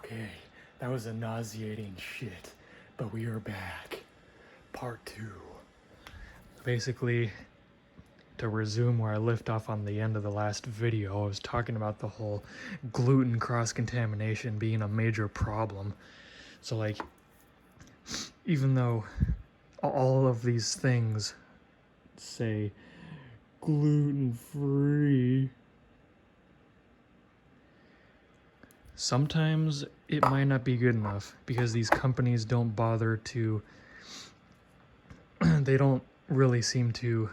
Okay, that was a nauseating shit, but we are back. Part 2. Basically, to resume where I left off on the end of the last video, I was talking about the whole gluten cross-contamination being a major problem. So like, even though all of these things say gluten-free, sometimes it might not be good enough because these companies don't bother to, they don't really seem to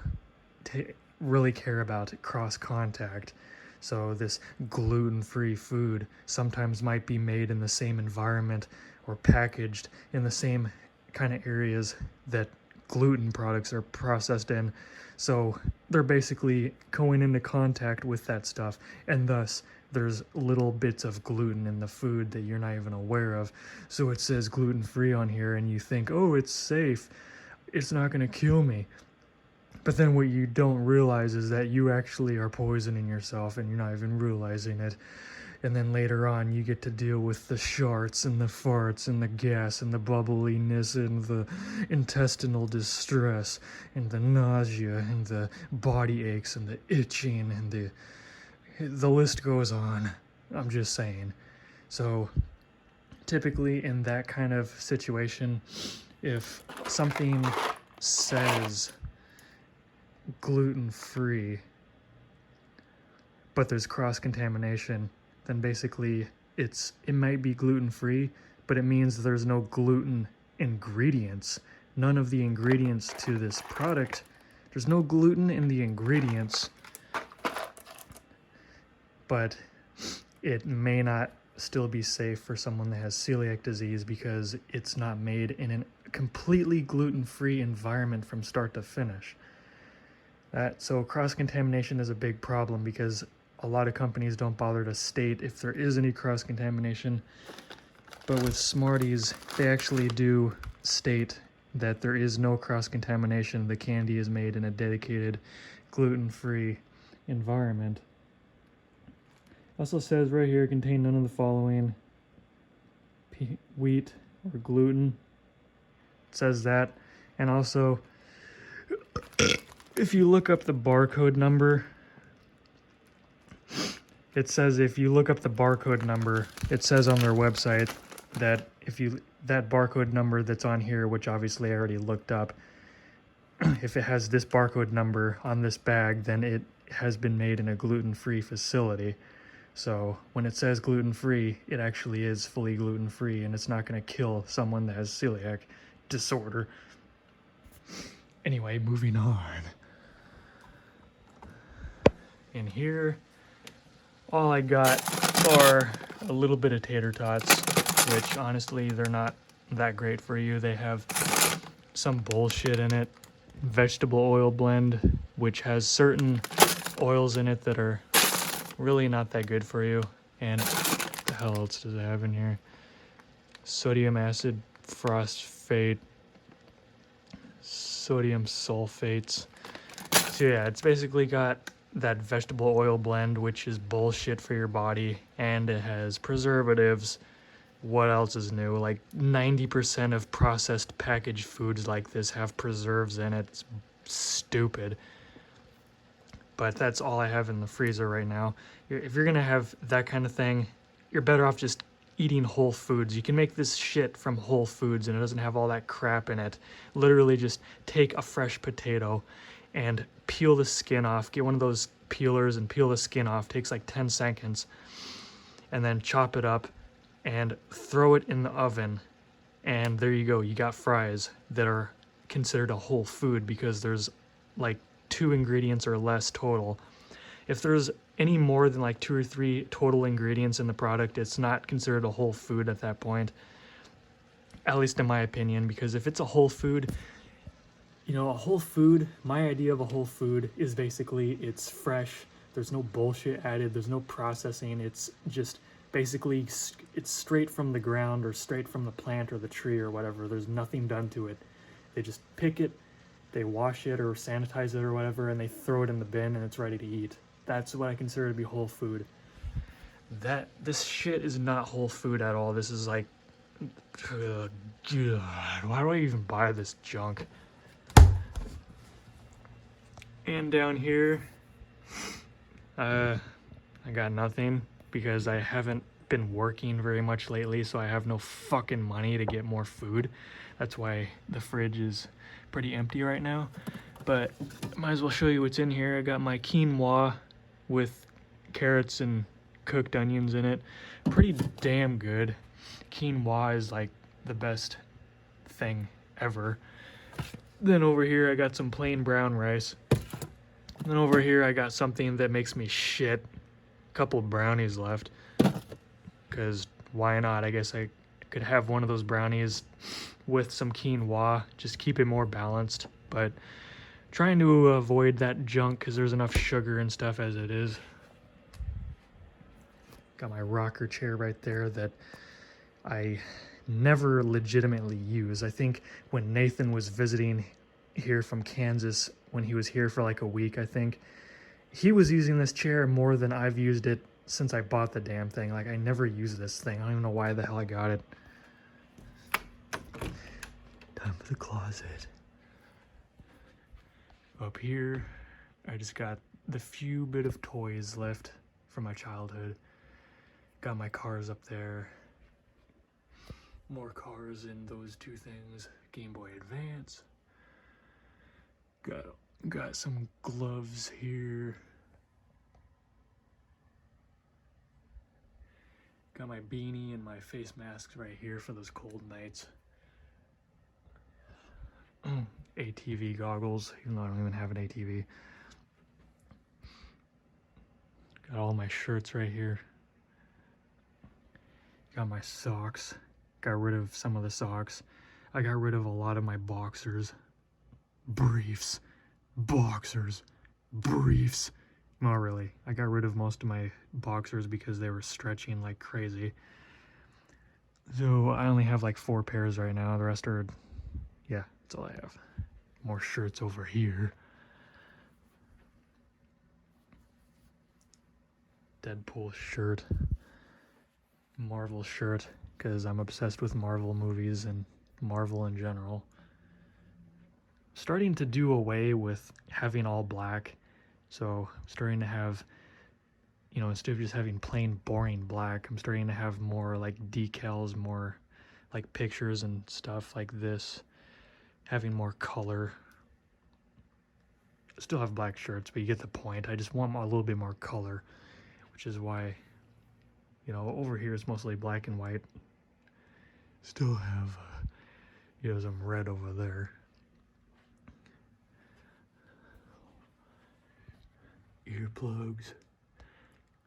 really care about cross contact. So this gluten-free food sometimes might be made in the same environment or packaged in the same kind of areas that gluten products are processed in. So they're basically going into contact with that stuff, and thus there's little bits of gluten in the food that you're not even aware of. So it says gluten-free on here and you think, oh, it's safe, it's not going to kill me. But then what you don't realize is that you actually are poisoning yourself and you're not even realizing it. And then later on you get to deal with the sharts and the farts and the gas and the bubbliness and the intestinal distress and the nausea and the body aches and the itching and the list goes on. I'm just saying. So typically in that kind of situation, if something says gluten-free but there's cross-contamination, then basically it might be gluten-free, but it means there's no gluten ingredients. None of the ingredients to this product, there's no gluten in the ingredients, but it may not still be safe for someone that has celiac disease because it's not made in a completely gluten-free environment from start to finish. So cross-contamination is a big problem because a lot of companies don't bother to state if there is any cross-contamination. But with Smarties, they actually do state that there is no cross-contamination. The candy is made in a dedicated gluten-free environment. Also says right here, contain none of the following: wheat or gluten. It says that. And also, if you look up the barcode number, it says if you look up the barcode number, it says on their website that that barcode number that's on here, which obviously I already looked up, if it has this barcode number on this bag, then it has been made in a gluten-free facility. So when it says gluten-free, it actually is fully gluten-free, and it's not going to kill someone that has celiac disorder. Anyway, moving on. In here, all I got are a little bit of tater tots, which honestly, they're not that great for you. They have some bullshit in it. Vegetable oil blend, which has certain oils in it that are really not that good for you. And what the hell else does it have in here? Sodium acid phosphate, sodium sulfates. So yeah, it's basically got that vegetable oil blend, which is bullshit for your body, and it has preservatives. What else is new? Like 90% of processed packaged foods like this have preserves in it. It's stupid. But that's all I have in the freezer right now. If you're gonna have that kind of thing, you're better off just eating whole foods. You can make this shit from Whole Foods and it doesn't have all that crap in it. Literally just take a fresh potato and peel the skin off. Get one of those peelers and peel the skin off. Takes like 10 seconds. And then chop it up and throw it in the oven. And there you go. You got fries that are considered a whole food because there's like 2 ingredients or less total. If there's any more than like 2 or 3 total ingredients in the product, it's not considered a whole food at that point. At least in my opinion, because if it's a whole food, you know, a whole food, my idea of a whole food is basically it's fresh, there's no bullshit added, there's no processing, it's just basically, it's straight from the ground or straight from the plant or the tree or whatever. There's nothing done to it. They just pick it, they wash it or sanitize it or whatever, and they throw it in the bin and it's ready to eat. That's what I consider to be whole food. This shit is not whole food at all. This is like, God, why do I even buy this junk? And down here, I got nothing because I haven't been working very much lately, so I have no fucking money to get more food. That's why the fridge is pretty empty right now. But might as well show you what's in here. I got my quinoa with carrots and cooked onions in it. Pretty damn good. Quinoa is like the best thing ever. Then over here I got some plain brown rice. Then over here I got something that makes me shit. A couple brownies left. Because why not? I guess I could have one of those brownies with some quinoa. Just keep it more balanced. But trying to avoid that junk because there's enough sugar and stuff as it is. Got my rocker chair right there that I never legitimately use. I think when Nathan was visiting here from Kansas, when he was here for like a week, I think, he was using this chair more than I've used it since I bought the damn thing. Like, I never use this thing. I don't even know why the hell I got it. Time for the closet. Up here, I just got the few bit of toys left from my childhood. Got my cars up there. More cars in those two things. Game Boy Advance. Got some gloves here. Got my beanie and my face masks right here for those cold nights. ATV goggles, even though I don't even have an ATV. Got all my shirts right here. Got my socks. Got rid of some of the socks. I got rid of a lot of my boxers. Briefs. Boxers. Briefs. Not really. I got rid of most of my boxers because they were stretching like crazy. So I only have like 4 pairs right now. The rest are, yeah, that's all I have. More shirts over here. Deadpool shirt. Marvel shirt, because I'm obsessed with Marvel movies and Marvel in general. Starting to do away with having all black. So I'm starting to have, you know, instead of just having plain boring black, I'm starting to have more like decals, more like pictures and stuff like this. Having more color. Still have black shirts, but you get the point. I just want a little bit more color, which is why, you know, over here it's mostly black and white. Still have, you know, some red over there. Earplugs,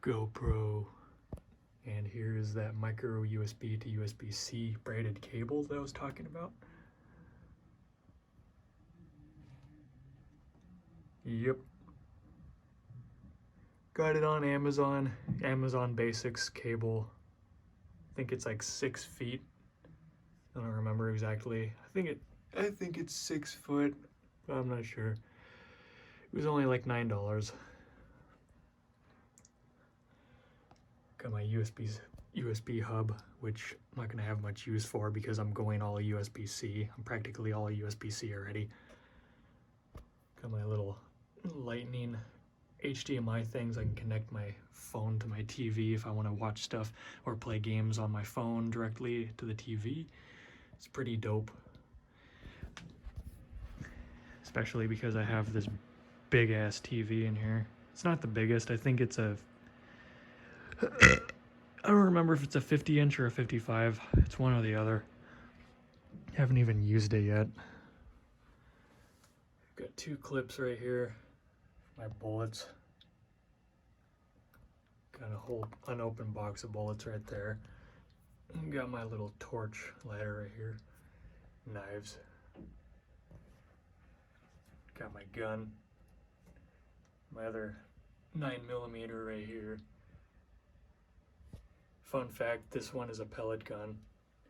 GoPro, and here is that micro USB to USB-C braided cable that I was talking about. Yep. Got it on Amazon. Amazon Basics cable. I think it's like 6 feet. I don't remember exactly. I think it's 6 foot, but I'm not sure. It was only like $9. Got my USB hub, which I'm not gonna have much use for because I'm going all USB-C. I'm practically all USB-C already. Got my little lightning HDMI things. I can connect my phone to my TV if I want to watch stuff or play games on my phone directly to the TV. It's pretty dope. Especially because I have this big ass TV in here. It's not the biggest. I think it's a I don't remember if it's a 50 inch or a 55. It's one or the other. Haven't even used it yet. Got 2 clips right here. My bullets. Got a whole unopened box of bullets right there. Got my little torch lighter right here. Knives. Got my gun. My other 9mm right here. Fun fact, this one is a pellet gun.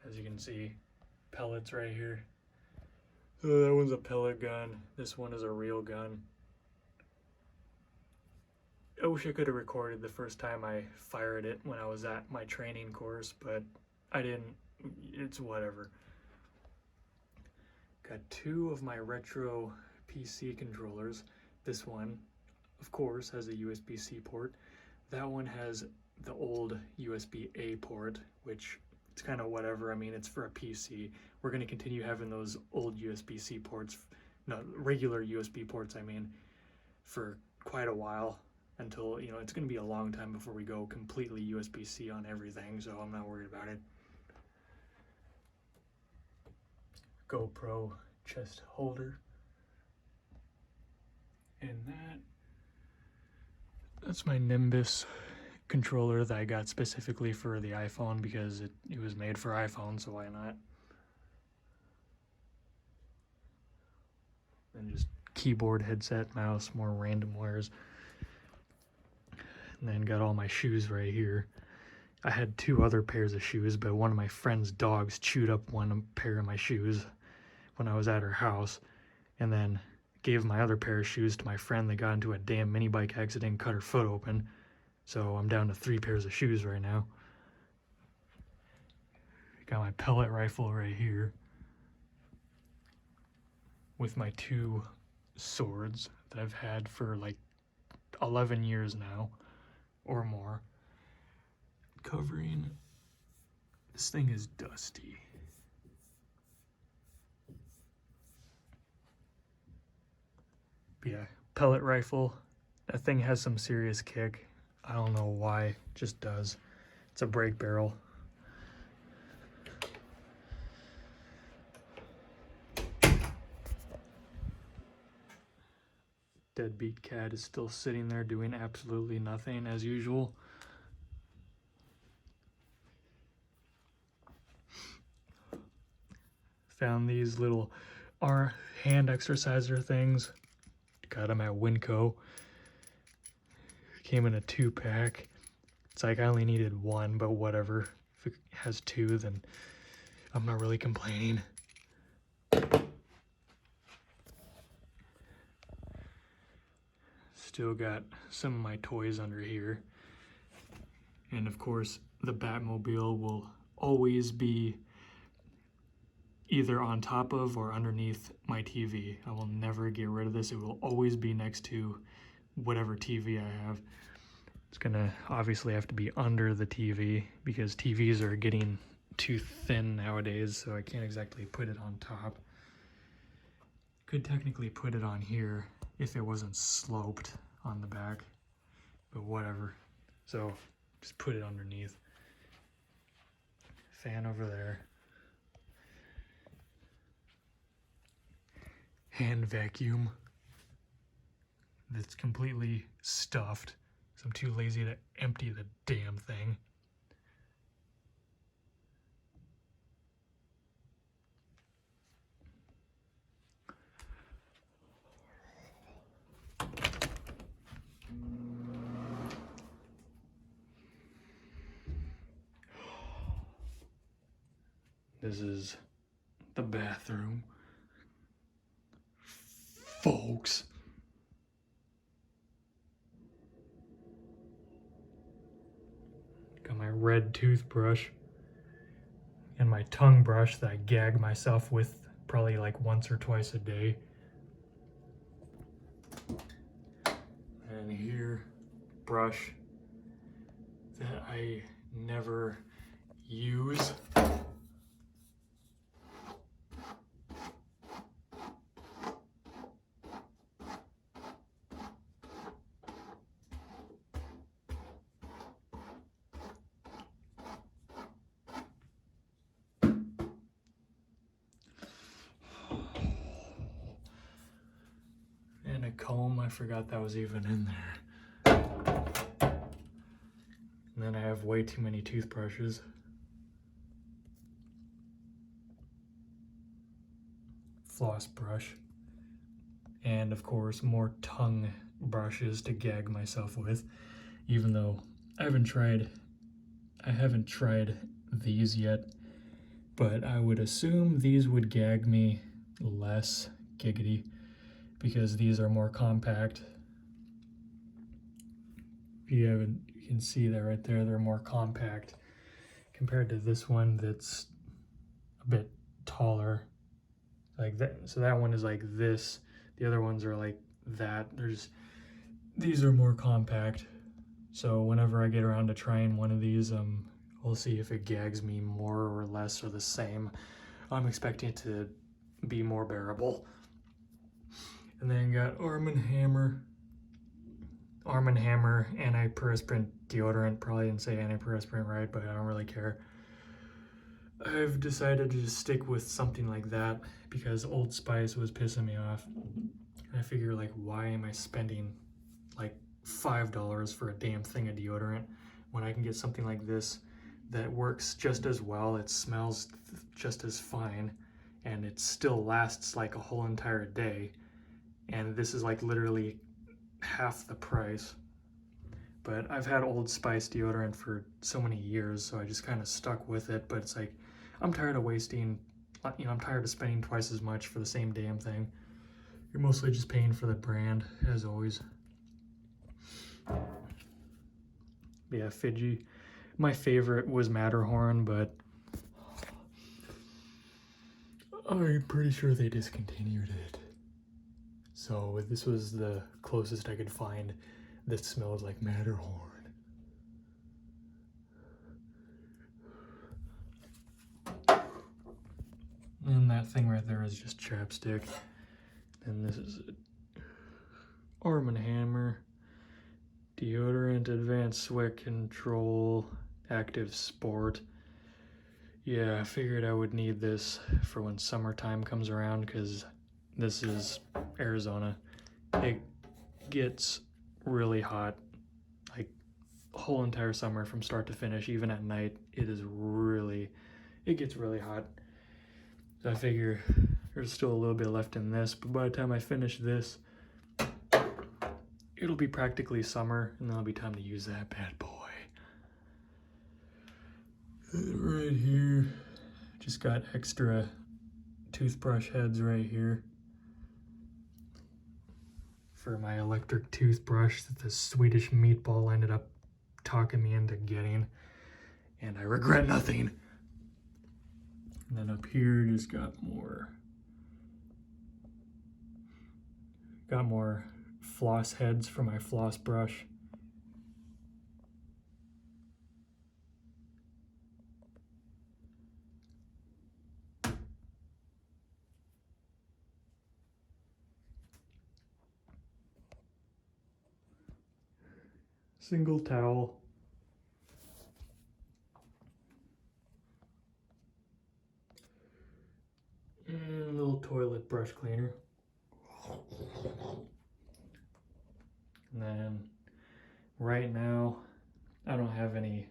As you can see, pellets right here. So that one's a pellet gun. This one is a real gun. I wish I could have recorded the first time I fired it when I was at my training course, but I didn't. It's whatever. Got two of my retro PC controllers. This one, of course, has a USB-C port. That one has the old USB-A port, which it's kind of whatever. I mean, it's for a PC. We're going to continue having those old USB-C ports, no, regular USB ports, I mean, for quite a while, until, you know, it's going to be a long time before we go completely USB-C on everything, so I'm not worried about it. GoPro chest holder. And that's my Nimbus controller that I got specifically for the iPhone because it was made for iPhone, so why not? And just keyboard, headset, mouse, more random wares. And then got all my shoes right here. I had two other pairs of shoes, but one of my friend's dogs chewed up one pair of my shoes when I was at her house, and then gave my other pair of shoes to my friend that got into a damn mini bike accident and cut her foot open. So I'm down to 3 pairs of shoes right now. Got my pellet rifle right here with my 2 swords that I've had for like 11 years now or more. Covering, this thing is dusty. But yeah, pellet rifle, that thing has some serious kick. I don't know why, it just does. It's a break barrel. Deadbeat cat is still sitting there doing absolutely nothing as usual. Found these little hand exerciser things. Got them at Winco. Came in a 2-pack. It's like I only needed 1, but whatever. If it has 2, then I'm not really complaining. Still got some of my toys under here. And of course, the Batmobile will always be either on top of or underneath my TV. I will never get rid of this. It will always be next to whatever TV I have. It's gonna obviously have to be under the TV because TVs are getting too thin nowadays, so I can't exactly put it on top. Could technically put it on here if it wasn't sloped on the back, but whatever. So just put it underneath. Fan over there. Hand vacuum that's completely stuffed, so I'm too lazy to empty the damn thing. This is the bathroom, folks. Got my red toothbrush and my tongue brush that I gag myself with probably like once or twice a day. And here, brush that I never use. And a comb, I forgot that was even in there. And then I have way too many toothbrushes. Floss brush. And of course, more tongue brushes to gag myself with. Even though I haven't tried these yet, but I would assume these would gag me less, giggity, because these are more compact. you can see that right there, they're more compact compared to this one that's a bit taller. Like that, so that one is like this. The other ones are like that. These are more compact. So whenever I get around to trying one of these, we'll see if it gags me more or less or the same. I'm expecting it to be more bearable. And then got Arm & Hammer antiperspirant deodorant. Probably didn't say antiperspirant right, but I don't really care. I've decided to just stick with something like that because Old Spice was pissing me off. And I figure, like, why am I spending like $5 for a damn thing of deodorant when I can get something like this that works just as well, it smells just as fine, and it still lasts like a whole entire day. And this is like literally half the price. But I've had Old Spice deodorant for so many years, so I just kind of stuck with it. But it's like, I'm tired of wasting, I'm tired of spending twice as much for the same damn thing. You're mostly just paying for the brand, as always. Yeah, Fiji. My favorite was Matterhorn, but I'm pretty sure they discontinued it. So this was the closest I could find that smelled like Matterhorn. And that thing right there is just chapstick. And this is it. Arm & Hammer deodorant, advanced sweat control, active sport. Yeah, I figured I would need this for when summertime comes around, because this is Arizona. It gets really hot, like whole entire summer from start to finish. Even at night, it gets really hot. So I figure there's still a little bit left in this, but by the time I finish this, it'll be practically summer, and there'll be time to use that bad boy. Right here, just got extra toothbrush heads right here for my electric toothbrush that the Swedish meatball ended up talking me into getting, and I regret nothing. And then up here, just got more floss heads for my floss brush. Single towel. And a little toilet brush cleaner. And then right now, I don't have any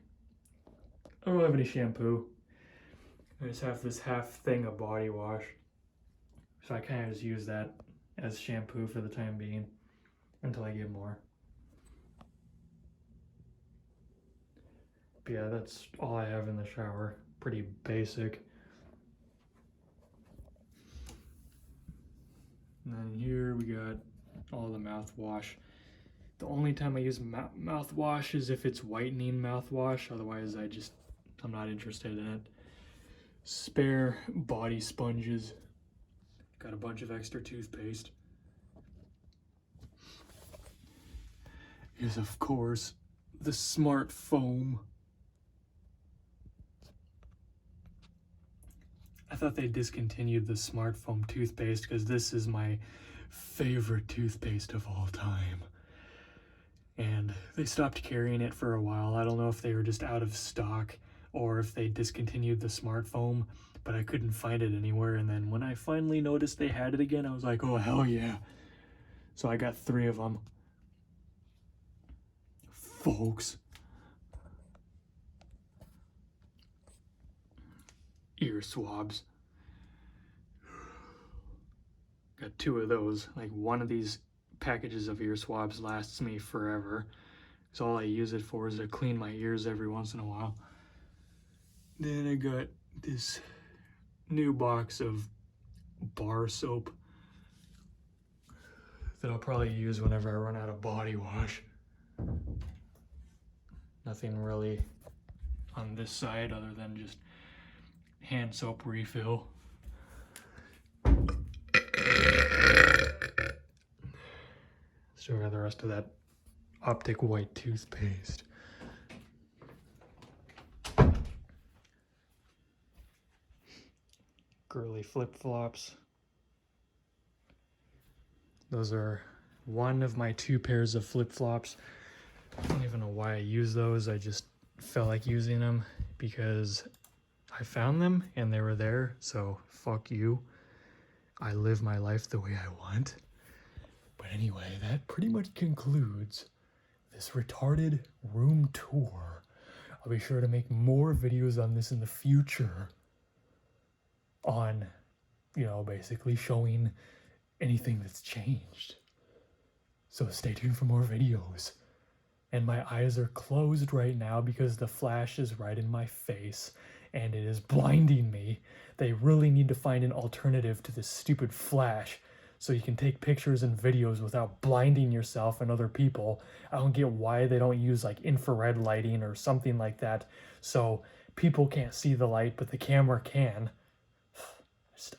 shampoo. I just have this half thing of body wash. So I kind of just use that as shampoo for the time being until I get more. But yeah, that's all I have in the shower. Pretty basic. And then here we got all the mouthwash. The only time I use mouthwash is if it's whitening mouthwash. Otherwise, I'm not interested in it. Spare body sponges. Got a bunch of extra toothpaste. Is, of course, the Smart Foam. I thought they discontinued the Smart Foam toothpaste because this is my favorite toothpaste of all time. And they stopped carrying it for a while. I don't know if they were just out of stock or if they discontinued the Smart Foam, but I couldn't find it anywhere. And then when I finally noticed they had it again, I was like, oh, hell yeah. So I got 3 of them. Folks. Ear swabs. Got 2 of those. Like, one of these packages of ear swabs lasts me forever. So all I use it for is to clean my ears every once in a while. Then I got this new box of bar soap that I'll probably use whenever I run out of body wash. Nothing really on this side other than just hand soap refill. Still got the rest of that Optic white toothpaste. Girly flip-flops. Those are one of my 2 pairs of flip-flops. I don't even know why I use those. I just felt like using them because I found them and they were there. So fuck you. I live my life the way I want. But anyway, that pretty much concludes this retarded room tour. I'll be sure to make more videos on this in the future. On, you know, basically showing anything that's changed. So stay tuned for more videos. And my eyes are closed right now because the flash is right in my face and it is blinding me. They really need to find an alternative to this stupid flash so you can take pictures and videos without blinding yourself and other people. I don't get why they don't use like infrared lighting or something like that so people can't see the light but the camera can.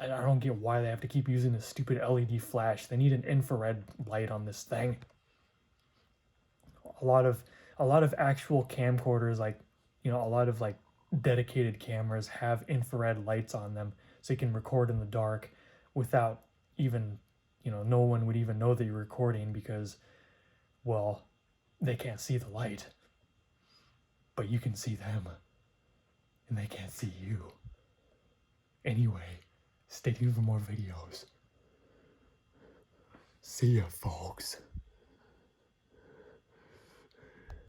I don't get why they have to keep using this stupid LED flash. They need an infrared light on this thing. A lot of actual camcorders, like, you know, a lot of like dedicated cameras have infrared lights on them so you can record in the dark without even, you know, no one would even know that you're recording because, well, they can't see the light. But you can see them and they can't see you. Anyway, stay tuned for more videos. See ya, folks.